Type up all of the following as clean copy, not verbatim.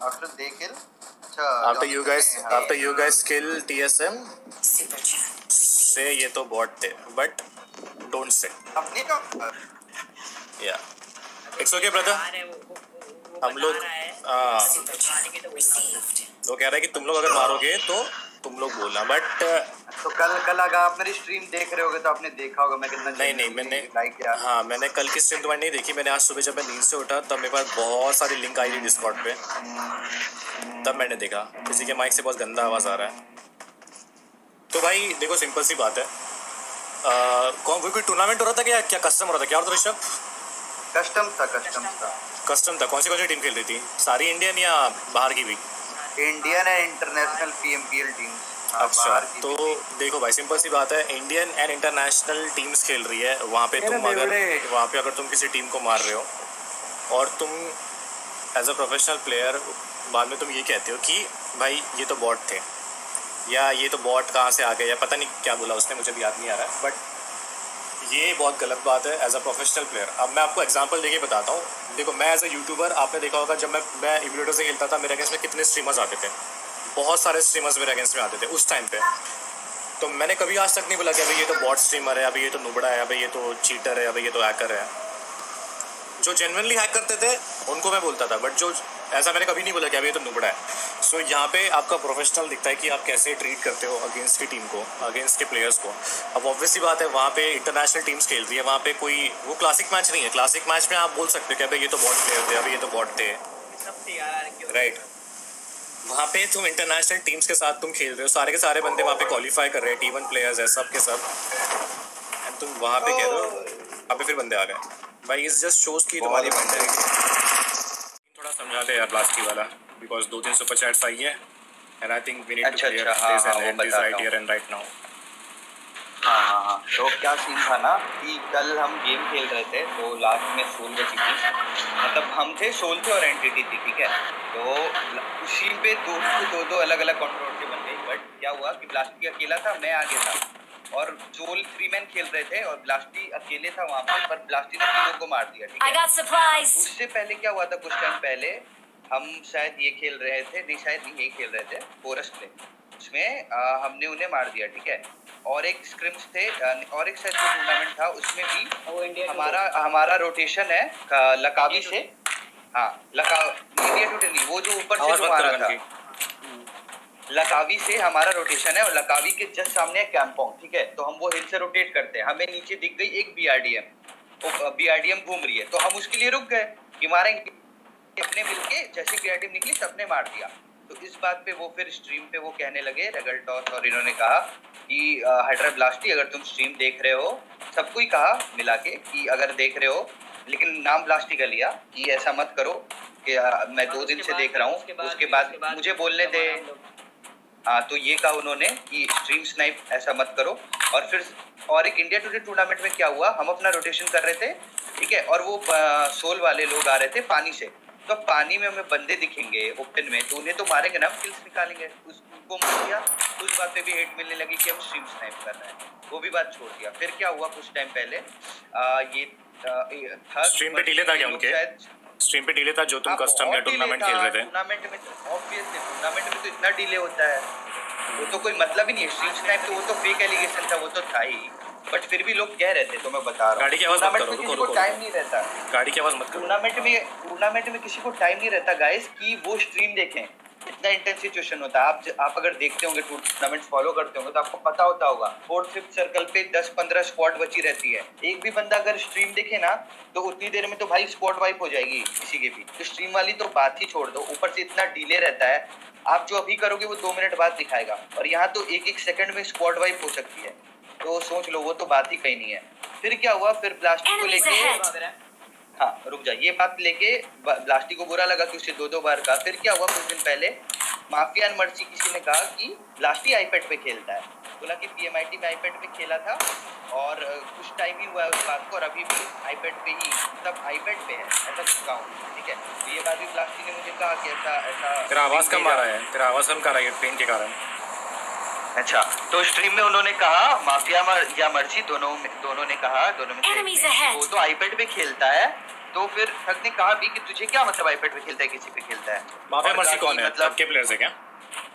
After they kill, अच्छा after you guys kill TSM, say ये तो bot थे, but don't say. अपने का Yeah, it's okay brother. हम लोग वो कह रहा है कि तुम लोग अगर मारोगे तो तुम लोग बोलना, बट तो कल अगर आप मेरी स्ट्रीम देख रहे होगे तो आपने देखा होगा मैं कितना नहीं मैंने लाइक किया। हाँ, मैंने कल की स्ट्रीम तुम्हारी नहीं देखी। मैंने आज सुबह जब मैं नींद से उठा तब मेरे पास बहुत सारी लिंक आई थी डिस्कॉर्ड पे, तब मैंने देखा किसी के माइक से बहुत गंदा आवाज़ आ रहा है। तो भाई देखो, सिंपल सी बात है, कोई टूर्नामेंट हो रहा था क्या, कस्टम हो रहा था क्या? और ऋषभ कस्टम था। कौन सी टीम खेल रही थी? सारी इंडियन या बाहर की भी? Indian and international PMPL team. अच्छा, तो देखो भाई, सिंपल सी बात है, इंडियन एंड इंटरनेशनल टीम्स खेल रही है। वहाँ पे अगर तुम किसी टीम को मार रहे हो और तुम एज अ प्रोफेशनल प्लेयर बाद में तुम ये कहते हो कि भाई ये तो बॉट थे, या ये तो बॉट कहाँ से आ गए, या पता नहीं क्या बोला उसने, मुझे भी याद नहीं आ रहा है, बट ये बहुत गलत बात है एज अ प्रोफेशनल प्लेयर। अब मैं आपको एग्जांपल देके बताता हूँ। देखो, मैं एज अ यूट्यूबर, आपने देखा होगा जब मैं इम्यूलेटर से खेलता था, मेरे अगेंस्ट में कितने स्ट्रीमर्स आते थे, बहुत सारे स्ट्रीमर्स मेरे अगेंस्ट में आते थे उस टाइम पे। तो मैंने कभी आज तक नहीं बोला कि अभी ये तो बॉट स्ट्रीमर है, अभी ये तो नुबड़ा है, अभी ये तो चीटर है, अभी ये तो हैकर है। जो जेन्युइनली हैक करते थे उनको मैं बोलता था, बट जो ऐसा मैंने कभी नहीं बोला कि अभी ये तो नुबड़ा है। सो यहाँ पे आपका प्रोफेशनल दिखता है कि आप कैसे ट्रीट करते हो अगेंस्ट की टीम को, अगेंस्ट के प्लेयर्स को। अब ऑब्वियस सी बात है, वहाँ पे इंटरनेशनल टीम्स खेल रही है, वहाँ पे कोई वो क्लासिक मैच नहीं है। क्लासिक मैच में आप बोल सकते हो कि अभी ये तो बॉट प्लेयर थे, अभी ये तो बॉट थे, राइट। वहाँ पे तुम इंटरनेशनल टीम्स के साथ तुम खेल रहे हो, सारे के सारे बंदे वहाँ पे क्वालिफाई कर रहे हैं, T1 प्लेयर्स है सब के सब, एंड तुम वहाँ पे कह रहे हो वहाँ पे फिर बंदे आ गए। भाई इस जस्ट शोज की तुम्हारी मेंटालिटी। थोड़ा समझा दे यार ब्लास्टी वाला, बिकॉज 2-3 सुपर चैट्स आई है and I think we need to clear this and end this right here and right now. हाँ। तो क्या सीन था ना कि कल हम गेम खेल रहे थे, तो लास्ट में सोल बची थी, मतलब हम थे, सोल थे और एंटिटी थी, ठीक है। तो उसी पे दो अलग अलग कंट्रोवर्सी बन गई। बट क्या हुआ कि ब्लास्टी अकेला था, मैं आगे था, और सोल 3 मैन खेल रहे थे और ब्लास्टी अकेले था वहाँ पर ब्लास्टी ने तीनों को मार दिया, ठीक है। उससे पहले क्या हुआ था, कुछ टाइम पहले हम शायद ये खेल रहे थे, नहीं शायद नहीं, ये खेल रहे थे फॉरेस्ट प्ले, उसमें हमने उन्हें मार दिया, ठीक है। और एक स्क्रिम्स थे, और एक शायद टूर्नामेंट था, उसमें भी हमारा रोटेशन है लकावी से। हाँ, इंडिया टूटे नहीं, वो जो ऊपर से मारा था, लकावी से हमारा रोटेशन है, और लकावी के जस्ट सामने है कैंपोंग, ठीक है। तो हम वो हिल से रोटेट करते हैं, हमें नीचे दिख गई एक BRDM घूम रही है, तो हम उसके लिए रुक गए कि मारेंगे। अपने मिलके जैसे BRDM निकली सबने मार दिया। तो इस बात पे वो फिर स्ट्रीम पे वो कहने लगे रेगलटॉस, और इन्होंने कहा कि हाइड्रा ब्लास्टी अगर तुम स्ट्रीम देख रहे हो, सबको ही कहा मिला के कि अगर देख रहे हो, लेकिन नाम ब्लास्टी का लिया कि ऐसा मत करो कि मैं 2 दिन से देख रहा हूँ, उसके बाद मुझे बोलने दे। हाँ, तो ये कहा उन्होंने कि स्ट्रीम स्नाइप ऐसा मत करो। और फिर और एक इंडिया टुडे टूर्नामेंट में क्या हुआ, हम अपना रोटेशन कर रहे थे, ठीक है, और वो सोल वाले लोग आ रहे थे पानी से, तो पानी में हमें बंदे दिखेंगे ओपन में, तो उन्हें तो मारेंगे ना, हम किल्स निकालेंगे। उसको मार दिया, उस बात पे भी हेट मिलने लगी कि हम स्ट्रीम स्नाइप कर रहे हैं, वो भी बात छोड़ दिया। फिर क्या हुआ, कुछ टाइम पहले ये था स्ट्रीम पे डिले था क्या उनके? स्ट्रीम पे डिले था जो तुम कस्टम या टूर्नामेंट खेल रहे थे? टूर्नामेंट में ऑब्वियसली टूर्नामेंट में तो इतना डिले होता है, वो तो कोई मतलब ही नहीं है। स्ट्रीम स्नाइप तो वो तो फेक एलिगेशन था, वो तो था ही, बट फिर भी लोग कह रहे थे, तो मैं बता रहा हूँ। गाड़ी की आवाज मत करो, किसी को टाइम नहीं रहता, गाड़ी की आवाज मत करो। टूर्नामेंट में किसी को टाइम नहीं रहता गाइस कि वो स्ट्रीम देखें, इतना इंटेंस सिचुएशन होता है। आप अगर देखते होंगे, टूर्नामेंट फॉलो करते होंगे, तो आपको पता होगा 4th-5th सर्कल पे 10-15 स्क्वाड बची रहती है। एक भी बंदा अगर स्ट्रीम देखे ना, तो उतनी देर में तो भाई स्क्वाड वाइप हो जाएगी किसी के भी। तो स्ट्रीम वाली तो बात ही छोड़ दो, ऊपर से इतना डिले रहता है, आप जो अभी करोगे वो 2 मिनट बाद दिखाएगा, और यहाँ तो 1-1 सेकंड में स्क्वाड वाइप हो सकती है, तो सोच लो, वो तो बात ही कहीं नहीं है। फिर क्या हुआ, फिर ब्लास्टी को लेके, हाँ रुक जा, ये बात लेके ब्लास्टी को बुरा लगा कि उससे 2-2 बार कहा। फिर क्या हुआ, कुछ दिन पहले माफिया एंड मर्ची किसी ने कहा कि ब्लास्टी आईपैड पे खेलता है, बोला कि PMIT में आईपैड पे खेला था, और कुछ टाइम ही हुआ है उस बात को, और अभी भी आईपैड पे ही, मतलब आईपैड पे है, ऐसा कुछ कहा, ठीक है। तो ये बात भी ब्लास्टी ने मुझे कहा कि ऐसा तेरा आवाज कम आ रहा है, तेरा आवाज कम कर रहा है ट्रेन के कारण। अच्छा, तो स्ट्रीम में उन्होंने कहा, माफिया या मर्ची दोनों ने कहा, दोनों में वो तो आईपैड पे खेलता है, तो फिर ठग ने कहा भी कि तुझे क्या मतलब आईपैड पे खेलता है किसी पे खेलता है। माफिया मर्सी कौन है? मतलब के प्लेयर्स है क्या?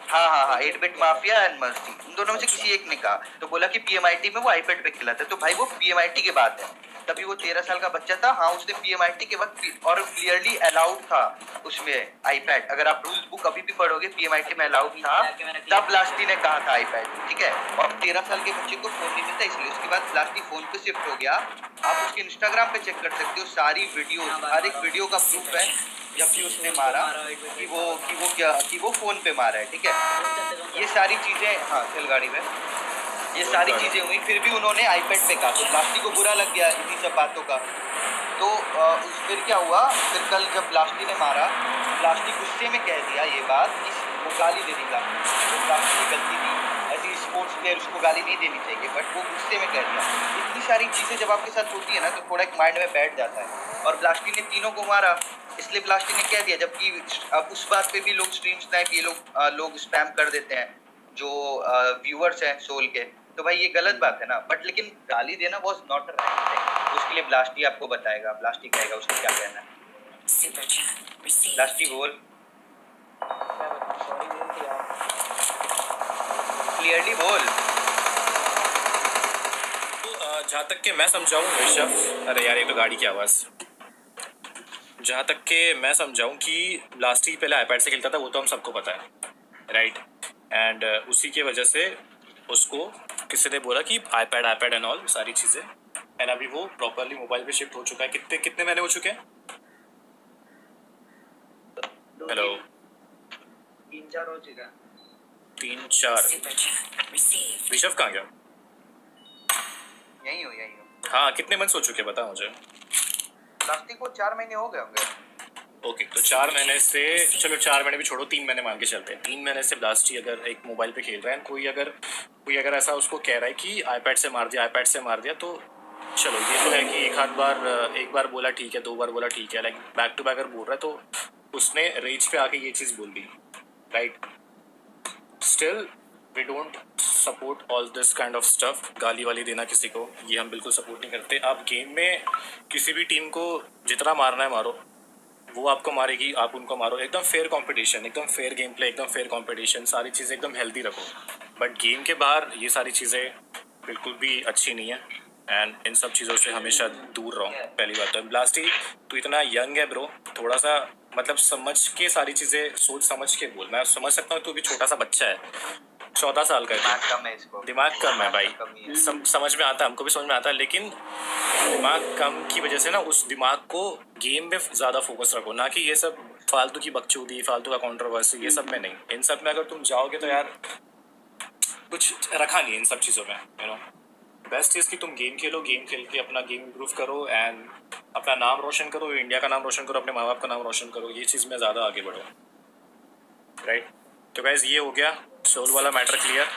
हाँ 8-बिट माफिया एंड मर्सी, इन दोनों में से किसी एक ने कहा। तो बोला कि पीएमआईटी में वो आईपैड पे खिलाता है। तो भाई वो पीएमआईटी के बाद है, तभी वो 13 साल का बच्चा था। हाँ उसने पीएमआईटी के वक्त और क्लियरली अलाउड था उसमें आईपैड। अगर आप रूल्स बुक अभी भी पढ़ोगे पीएमआईटी में अलाउड था, तब ब्लास्टी ने कहा था आईपैड, ठीक है। और 13 साल के बच्चे को फोन नहीं मिलता, इसलिए उसके बाद ब्लास्टी फोन पे शिफ्ट हो गया। आप उसके इंस्टाग्राम पे चेक कर सकते हो, सारी वीडियो, हर एक वीडियो का प्रूफ है जब भी उसने मारा कि वो फोन पे मारा है, ठीक है। ये सारी चीजें, हाँ चल गाड़ी में, ये सारी चीजें हुई, फिर भी उन्होंने आईपैड पे कहा। तो ब्लास्टी को बुरा लग गया इन्हीं सब बातों का। तो फिर क्या हुआ, फिर कल जब ब्लास्टी ने मारा, ब्लास्टी गुस्से में कह दिया ये बात कि वो गाली दे दी ब्लास्टी, वो ब्लास्टी की गलती थी। ऐसी स्पोर्ट्स प्लेयर उसको गाली नहीं देनी चाहिए, बट वो गुस्से में कह दिया। इतनी सारी चीजें जब आपके साथ होती है ना, तो थोड़ा एक माइंड में बैठ जाता है। और ब्लास्टी ने तीनों को मारा, इसलिए ब्लास्टी ने कह दिया। जबकि अब उस बात पे भी लोग स्ट्रीम स्नैप ये लोग स्पैम कर देते हैं, जो व्यूअर्स हैं सोल के। तो भाई ये गलत बात है ना, बट लेकिन गाली देना वाज नॉट राइट थिंग। उसके लिए ब्लास्टी आपको बताएगा, ब्लास्टी कहेगा उसको क्या कहना है। ब्लास्टी बोल, क्लियरली बोल। तो जहाँ तक कि मैं समझाऊँ ऋषभ, अरे यार ये तो गाड़ी की आवाज़। जहाँ तक कि मैं समझाऊँ कि ब्लास्टी पहले आईपैड से खेलता था, वो तो हम सबको पता है, राइट। एंड उसी की वजह से उसको किसी ने बोला कि आईपैड एंड ऑल सारी चीज़ें, एंड अभी वो प्रॉपरली मोबाइल पे शिफ्ट हो चुका है। कितने कितने महीने हो चुके हैं? हेलो, 3-4 हो चुका। 3-4। ऋषभ कहाँ गया? यही हो। हाँ, कितने मंथ्स हो चुके हैं बता मुझे। प्लास्टिक को 4 महीने हो गए होंगे। ओके, तो 4 महीने से, चलो 4 महीने भी छोड़ो, 3 महीने मान के चलते हैं। 3 महीने से ब्लास्टी अगर एक मोबाइल पे खेल रहा है, कोई अगर ऐसा उसको कह रहा है कि आईपैड से मार दिया, तो चलो ये तो है कि एक बार बोला ठीक है, 2 बार बोला ठीक है, लाइक बैक टू बैक अगर बोल रहा है तो उसने रेज पे आके ये चीज़ बोल दी, right. Still we don't support all this kind of stuff. गाली वाली देना किसी को, ये हम बिल्कुल सपोर्ट नहीं करते। आप गेम में किसी भी टीम को जितना मारना है मारो, वो आपको मारेगी, आप उनको मारो। एकदम फेयर कंपटीशन, एकदम फेयर गेम प्ले, एकदम फेयर कंपटीशन, सारी चीज़ें एकदम हेल्दी रखो। बट गेम के बाहर ये सारी चीज़ें बिल्कुल भी अच्छी नहीं है, एंड इन सब चीज़ों से हमेशा दूर रहो। पहली बात तो ब्लास्टी, तू इतना यंग है ब्रो, थोड़ा सा मतलब समझ के सारी चीज़ें सोच समझ के बोल। मैं समझ सकता हूँ तू भी छोटा सा बच्चा है, 14 साल का है, दिमाग कम है इसको, दिमाग कम है भाई, समझ में आता है, हमको भी समझ में आता है, लेकिन दिमाग कम की वजह से ना उस दिमाग को गेम में ज़्यादा फोकस रखो, ना कि ये सब फालतू की बकचोदी, फालतू का कंट्रोवर्सी, ये सब में नहीं। इन सब में अगर तुम जाओगे तो यार कुछ रखा नहीं है इन सब चीज़ों में, यू नो। बेस्ट चीज़ कि तुम गेम खेलो, गेम खेल के अपना गेम इम्प्रूव करो एंड अपना नाम रोशन करो, इंडिया का नाम रोशन करो, अपने माँ बाप का नाम रोशन करो, ये चीज़ में ज़्यादा आगे बढ़ो, राइट। तो गाइस ये हो गया सोल वाला मैटर क्लियर।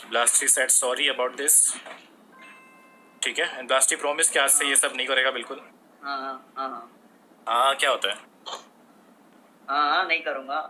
ब्लास्टी सेड सॉरी अबाउट दिस, ठीक है। एंड ब्लास्टी प्रॉमिस कि आज से ये सब नहीं करेगा बिल्कुल। हाँ हाँ क्या होता है? हाँ नहीं करूँगा।